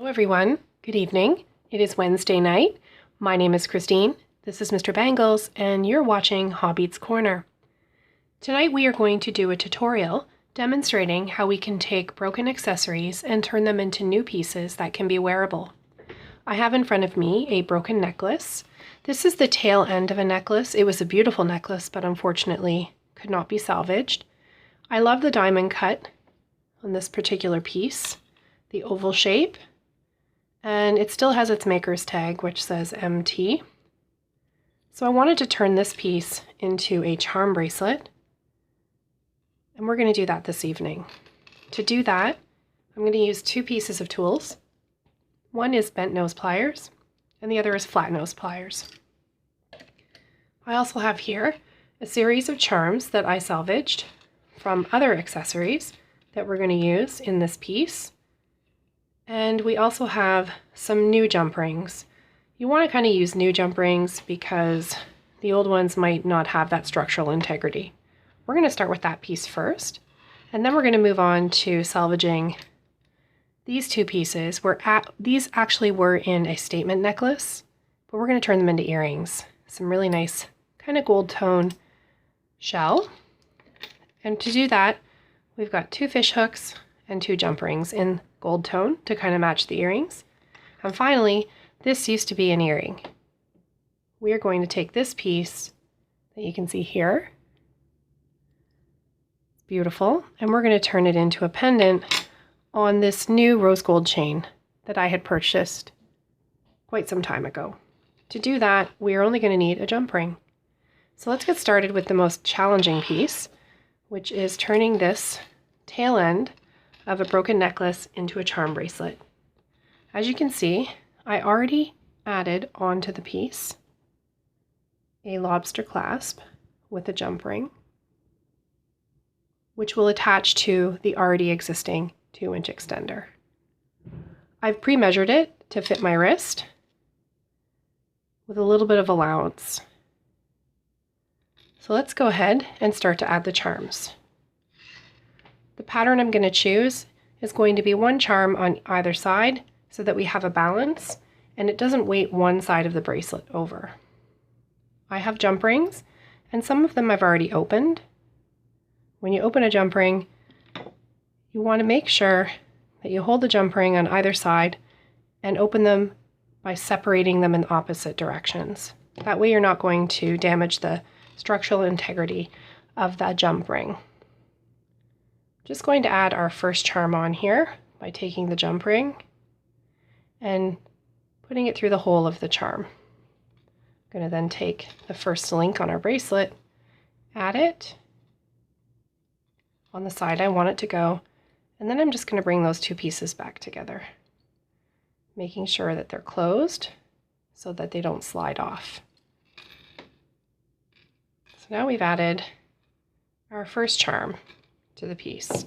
Hello everyone, good evening. It is Wednesday night. My name is Christine, this is Mr. Bangles, and you're watching Hobby's Corner. Tonight we are going to do a tutorial demonstrating how we can take broken accessories and turn them into new pieces that can be wearable. I have in front of me a broken necklace. This is the tail end of a necklace. It was a beautiful necklace, but unfortunately could not be salvaged. I love the diamond cut on this particular piece, the oval shape, and it still has its maker's tag, which says MT. So I wanted to turn this piece into a charm bracelet, and we're going to do that this evening. To do that, I'm going to use two pieces of tools. One is bent nose pliers, and the other is flat nose pliers. I also have here a series of charms that I salvaged from other accessories that we're going to use in this piece. And we also have some new jump rings. You want to kind of use new jump rings because the old ones might not have that structural integrity. We're going to start with that piece first, and then we're going to move on to salvaging these two pieces. These actually were in a statement necklace, but we're going to turn them into earrings. Some really nice kind of gold tone shell. And to do that, we've got two fish hooks and two jump rings in gold tone to kind of match the earrings. And finally, this used to be an earring. We are going to take this piece that you can see here. It's beautiful. And we're going to turn it into a pendant on this new rose gold chain that I had purchased quite some time ago. To do that, we are only going to need a jump ring. So let's get started with the most challenging piece, which is turning this tail end of a broken necklace into a charm bracelet. As you can see, I already added onto the piece a lobster clasp with a jump ring, which will attach to the already existing 2-inch extender. I've pre-measured it to fit my wrist with a little bit of allowance. So let's go ahead and start to add the charms. The pattern I'm going to choose is going to be one charm on either side so that we have a balance and it doesn't weight one side of the bracelet over. I have jump rings, and some of them I've already opened. When you open a jump ring, you want to make sure that you hold the jump ring on either side and open them by separating them in opposite directions. That way you're not going to damage the structural integrity of that jump ring. Just going to add our first charm on here by taking the jump ring and putting it through the hole of the charm. I'm going to then take the first link on our bracelet, add it on the side I want it to go, and then I'm just going to bring those two pieces back together, making sure that they're closed so that they don't slide off. So now we've added our first charm to the piece.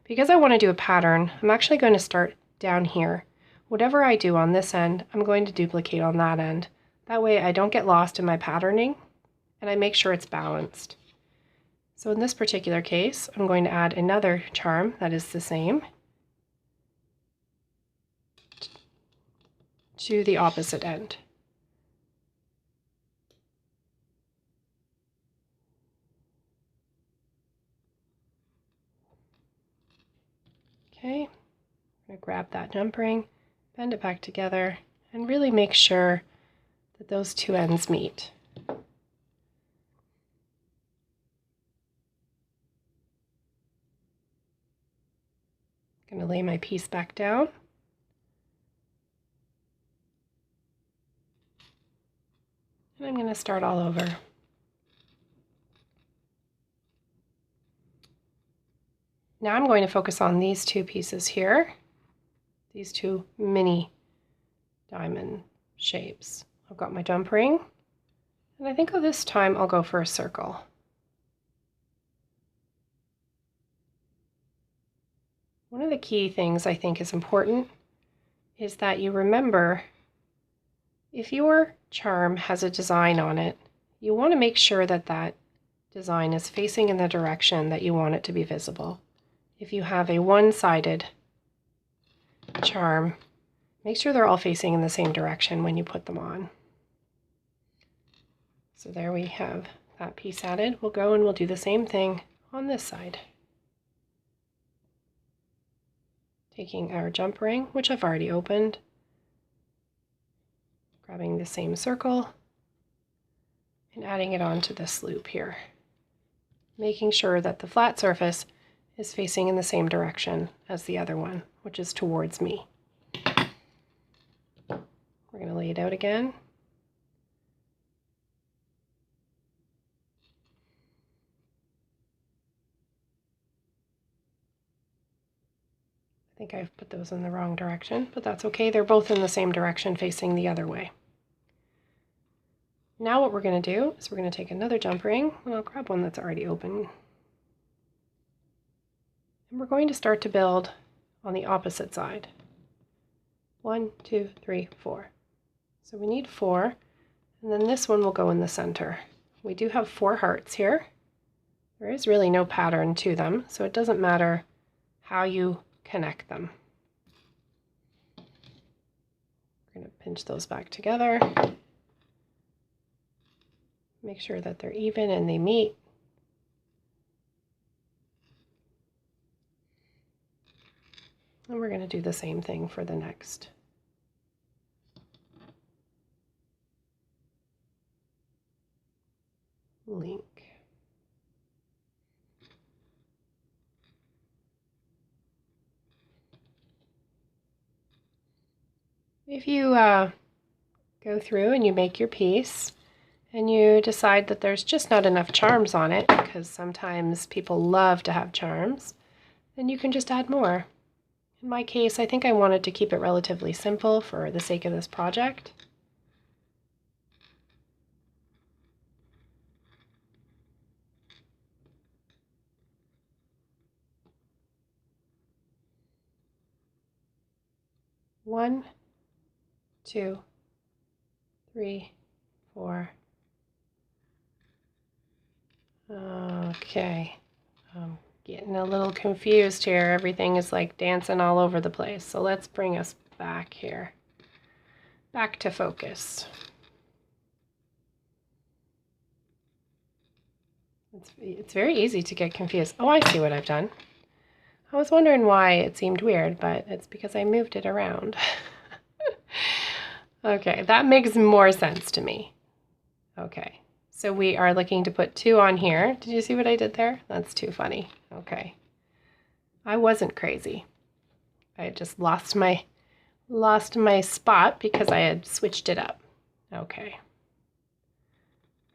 Because I want to do a pattern, I'm actually going to start down here. Whatever I do on this end, I'm going to duplicate on that end. That way I don't get lost in my patterning and I make sure it's balanced. So in this particular case, I'm going to add another charm that is the same to the opposite end. Okay, I'm going to grab that jump ring, bend it back together, and really make sure that those two ends meet. I'm going to lay my piece back down. And I'm going to start all over. Now I'm going to focus on these two pieces here, these two mini diamond shapes. I've got my jump ring, and I think this time I'll go for a circle. One of the key things I think is important is that you remember if your charm has a design on it, you want to make sure that that design is facing in the direction that you want it to be visible. If you have a one-sided charm, Make sure they're all facing in the same direction when you put them on. So there we have that piece added. We'll go and we'll do the same thing on this side. Taking our jump ring, which I've already opened, grabbing the same circle and adding it onto this loop here. Making sure that the flat surface is facing in the same direction as the other one, which is towards me. We're going to lay it out again. I think I've put those in the wrong direction, but that's okay. They're both in the same direction facing the other way. Now what we're going to do is we're going to take another jump ring, and I'll grab one that's already open. And we're going to start to build on the opposite side. 1, 2, 3, 4. So we need 4, and then this one will go in the center. We do have 4 hearts here. There is really no pattern to them, so it doesn't matter how you connect them. We're going to pinch those back together. Make sure that they're even and they meet. And we're going to do the same thing for the next. Link. If you go through and you make your piece and you decide that there's just not enough charms on it, because sometimes people love to have charms, then you can just add more. In my case, I think I wanted to keep it relatively simple for the sake of this project. One, 2, 3, 4. Okay, I'm getting a little confused here. Everything is like dancing all over the place. So let's bring us back here. Back to focus. It's very easy to get confused. Oh, I see what I've done. I was wondering why it seemed weird, but it's because I moved it around. Okay, that makes more sense to me. Okay, so we are looking to put 2 on here. Did you see what I did there? That's too funny. Okay. I wasn't crazy. I just lost my spot because I had switched it up. Okay.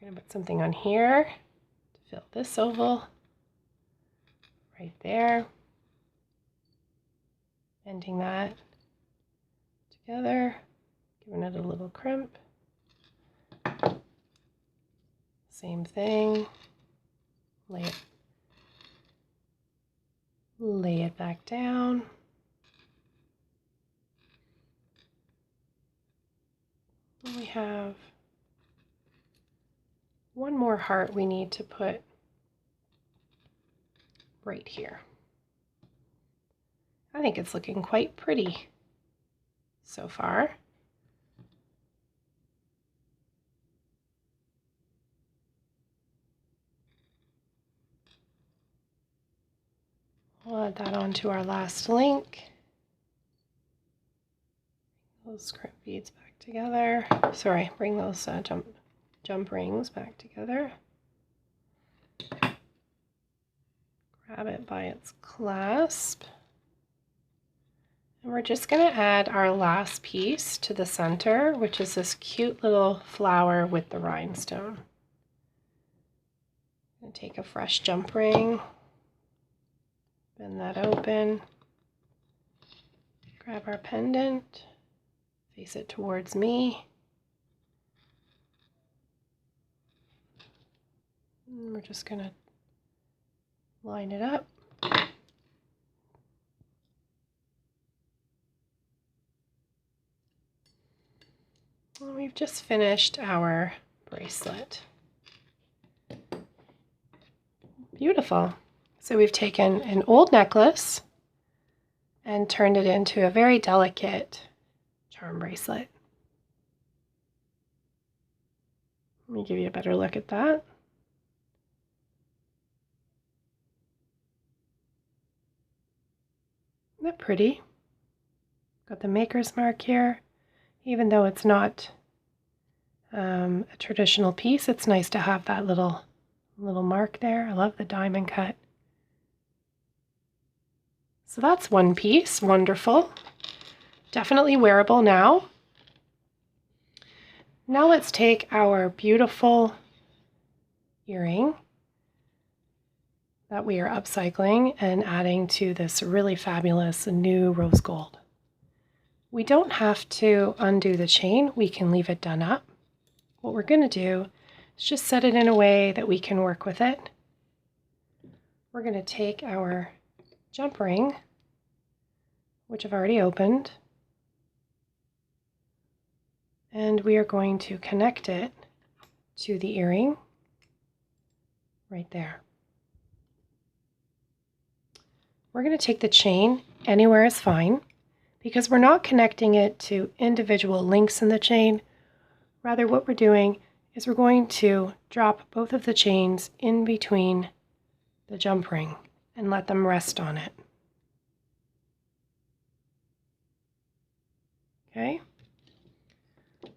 I'm going to put something on here to fill this oval. Right there. Bending that together. Giving it a little crimp. Same thing. Lay it back down. And we have one more heart we need to put right here. I think it's looking quite pretty so far. We'll add that onto our last link. Those crimp beads back together. Sorry, bring those jump rings back together. Grab it by its clasp. And we're just going to add our last piece to the center, which is this cute little flower with the rhinestone. I'm going to take a fresh jump ring, bend that open, grab our pendant, face it towards me. And we're just going to line it up. Well, we've just finished our bracelet. Beautiful. So we've taken an old necklace and turned it into a very delicate charm bracelet. Let me give you a better look at that. Isn't that pretty? Got the maker's mark here. Even though it's not a traditional piece, it's nice to have that little mark there. I love the diamond cut. So that's one piece. Wonderful. Definitely wearable now. Now let's take our beautiful earring that we are upcycling and adding to this really fabulous new rose gold. We don't have to undo the chain. We can leave it done up. What we're going to do is just set it in a way that we can work with it. We're going to take our jump ring, which I've already opened, and we are going to connect it to the earring right there. We're going to take the chain, anywhere is fine, because we're not connecting it to individual links in the chain. Rather, what we're doing is we're going to drop both of the chains in between the jump ring and let them rest on it. Okay?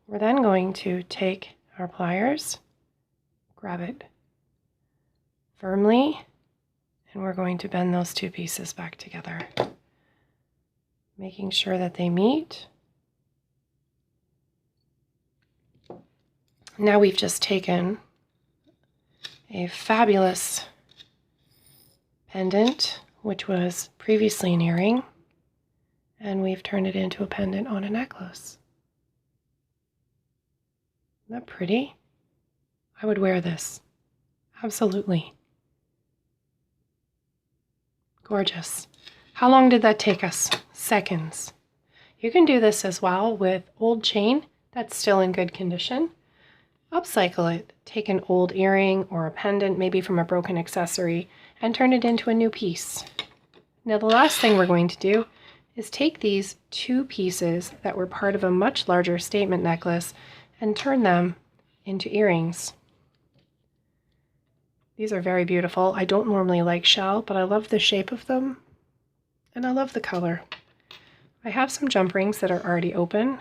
We're then going to take our pliers, grab it firmly, and we're going to bend those two pieces back together, making sure that they meet. Now we've just taken a fabulous pendant, which was previously an earring, and we've turned it into a pendant on a necklace. Isn't that pretty? I would wear this. Absolutely. Gorgeous. How long did that take us? Seconds. You can do this as well with old chain that's still in good condition. Upcycle it. Take an old earring or a pendant, maybe from a broken accessory, and turn it into a new piece. Now the last thing we're going to do is take these two pieces that were part of a much larger statement necklace and turn them into earrings. These are very beautiful. I don't normally like shell, but I love the shape of them, and I love the color. I have some jump rings that are already open.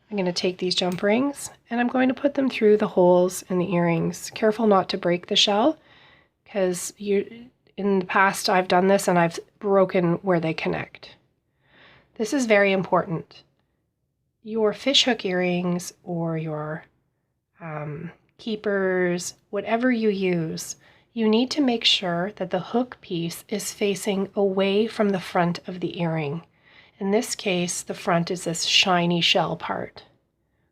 I'm going to take these jump rings and I'm going to put them through the holes in the earrings. Careful not to break the shell, because in the past I've done this and I've broken where they connect. This is very important. Your fishhook earrings or your keepers, whatever you use, you need to make sure that the hook piece is facing away from the front of the earring. In this case, the front is this shiny shell part.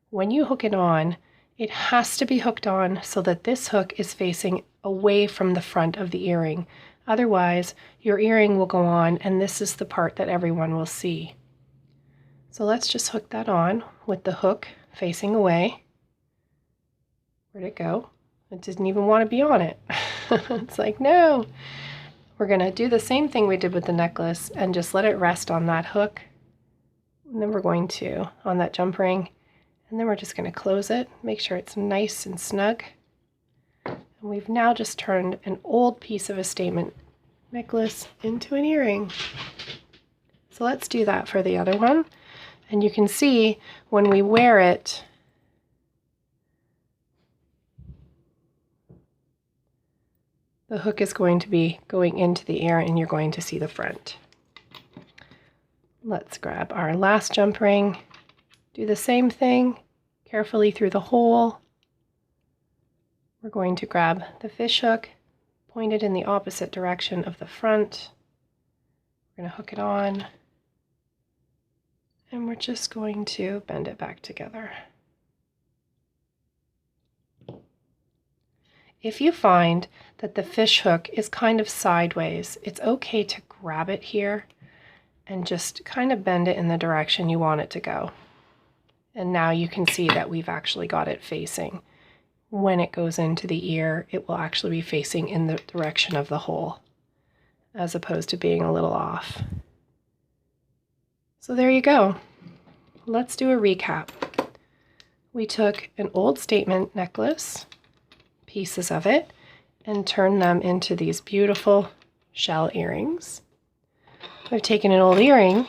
When you hook it on, it has to be hooked on so that this hook is facing away from the front of the earring. Otherwise, your earring will go on and this is the part that everyone will see. So let's just hook that on with the hook facing away. Where'd it go? It didn't even want to be on it. It's like, no. We're going to do the same thing we did with the necklace and just let it rest on that hook. And then we're going to, on that jump ring, and then we're just going to close it, make sure it's nice and snug. And we've now just turned an old piece of a statement necklace into an earring. So let's do that for the other one. And you can see when we wear it, the hook is going to be going into the ear and you're going to see the front. Let's grab our last jump ring, do the same thing, carefully through the hole. We're going to grab the fish hook, point it in the opposite direction of the front. We're going to hook it on, and we're just going to bend it back together. If you find that the fish hook is kind of sideways, it's okay to grab it here and just kind of bend it in the direction you want it to go. And now you can see that we've actually got it facing. When it goes into the ear, it will actually be facing in the direction of the hole, as opposed to being a little off. So there you go. let's do a recap. We took an old statement necklace, pieces of it, and turned them into these beautiful shell earrings. We've taken an old earring,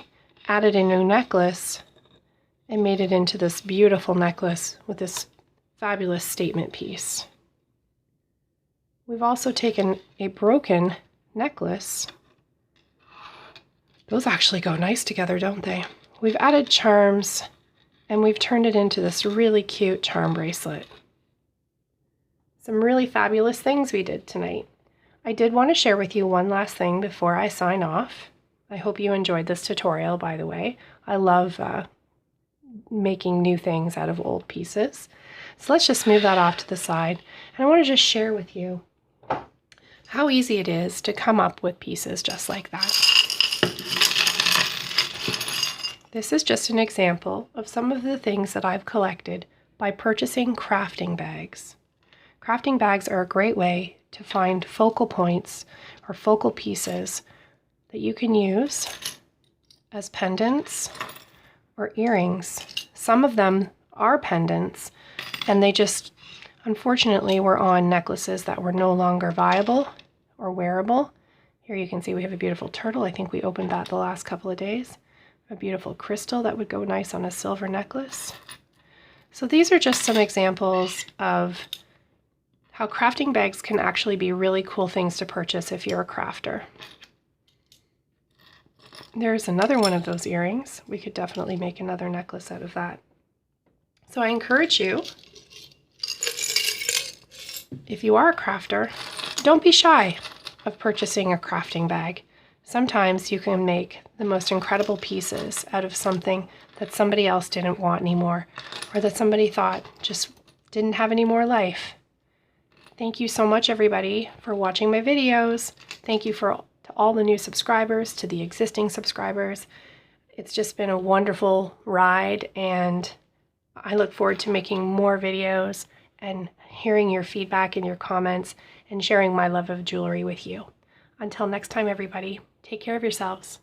added a new necklace, and made it into this beautiful necklace with this fabulous statement piece. We've also taken a broken necklace. Those actually go nice together, don't they? We've added charms, and we've turned it into this really cute charm bracelet. Some really fabulous things we did tonight. I did want to share with you one last thing before I sign off. I hope you enjoyed this tutorial, by the way. I love making new things out of old pieces. So let's just move that off to the side. And I want to just share with you how easy it is to come up with pieces just like that. This is just an example of some of the things that I've collected by purchasing crafting bags. Crafting bags are a great way to find focal points or focal pieces that you can use as pendants or earrings. Some of them are pendants, and they just unfortunately were on necklaces that were no longer viable or wearable. Here you can see we have a beautiful turtle. I think we opened that the last couple of days. A beautiful crystal that would go nice on a silver necklace. So these are just some examples of how crafting bags can actually be really cool things to purchase if you're a crafter. There's another one of those earrings. We could definitely make another necklace out of that. So I encourage you, if you are a crafter, don't be shy of purchasing a crafting bag. Sometimes you can make the most incredible pieces out of something that somebody else didn't want anymore, or that somebody thought just didn't have any more life. Thank you so much, everybody, for watching my videos. Thank you to all the new subscribers, to the existing subscribers. It's just been a wonderful ride, and I look forward to making more videos and hearing your feedback and your comments and sharing my love of jewelry with you. Until next time, everybody, take care of yourselves.